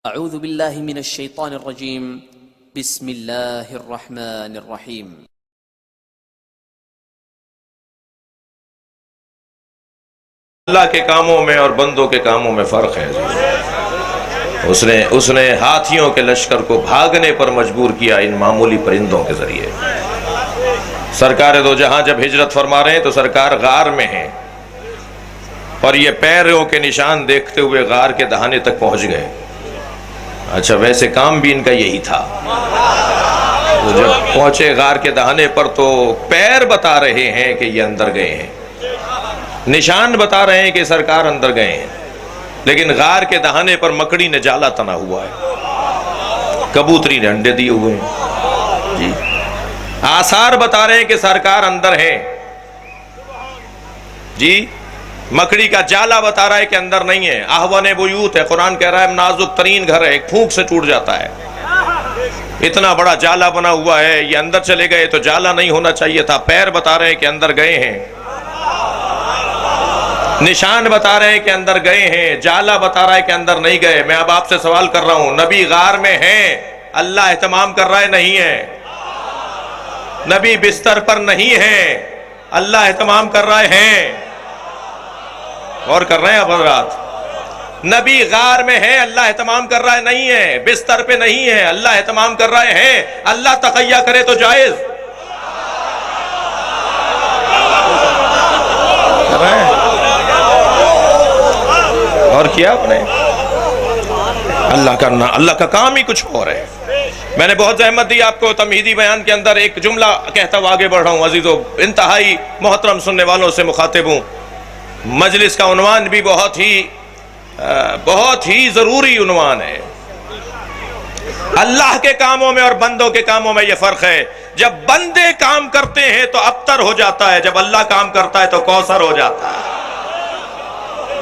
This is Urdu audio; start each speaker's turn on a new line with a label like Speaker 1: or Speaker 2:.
Speaker 1: اعوذ باللہ من الشیطان الرجیم بسم اللہ الرحمن الرحیم
Speaker 2: اللہ کے کاموں میں اور بندوں کے کاموں میں فرق ہے۔ اس نے ہاتھیوں کے لشکر کو بھاگنے پر مجبور کیا ان معمولی پرندوں کے ذریعے۔ سرکار دو جہاں جب ہجرت فرما رہے ہیں تو سرکار غار میں ہیں اور یہ پیروں کے نشان دیکھتے ہوئے غار کے دہانے تک پہنچ گئے۔ اچھا ویسے کام بھی ان کا یہی تھا۔ تو جب پہنچے غار کے دہانے پر تو پیر بتا رہے ہیں کہ یہ اندر گئے ہیں، نشان بتا رہے ہیں کہ سرکار اندر گئے ہیں، لیکن غار کے دہانے پر مکڑی نے جالا تنا ہوا ہے، کبوتری نے انڈے دیے ہوئے ہیں جی، آثار بتا رہے ہیں کہ سرکار اندر ہیں جی، مکڑی کا جالا بتا رہا ہے کہ اندر نہیں ہے۔ احوان بیوت ہے، قرآن کہہ رہا ہے نازک ترین گھر ہے، ایک پھونک سے ٹوٹ جاتا ہے، اتنا بڑا جالا بنا ہوا ہے، یہ اندر چلے گئے تو جالا نہیں ہونا چاہیے تھا۔ پیر بتا رہے ہیں کہ اندر گئے ہیں، نشان بتا رہے ہیں کہ اندر گئے ہیں، جالا بتا رہا ہے کہ اندر نہیں گئے۔ میں اب آپ سے سوال کر رہا ہوں، نبی غار میں ہیں، اللہ اہتمام کر رہا ہے نہیں ہے؟ نبی بستر پر نہیں ہے، اللہ اہتمام کر رہا ہے؟ اور کر رہے ہیں اب حضرات؟ نبی غار میں ہے، اللہ اہتمام کر رہا ہے نہیں ہے؟ بستر پہ نہیں ہے، اللہ اہتمام کر رہے ہیں؟ اللہ تقیہ کرے تو جائز کر رہے ہیں؟ اور کیا آپ نے اللہ کرنا، اللہ کا کام ہی کچھ اور ہے۔ میں نے بہت زحمت دی آپ کو تمہیدی بیان کے اندر، ایک جملہ کہتا ہوا آگے بڑھ رہا ہوں عزیزو، انتہائی محترم سننے والوں سے مخاطب ہوں۔ مجلس کا عنوان بھی بہت ہی ضروری عنوان ہے۔ اللہ کے کاموں میں اور بندوں کے کاموں میں یہ فرق ہے، جب بندے کام کرتے ہیں تو ابتر ہو جاتا ہے، جب اللہ کام کرتا ہے تو کوثر ہو جاتا ہے۔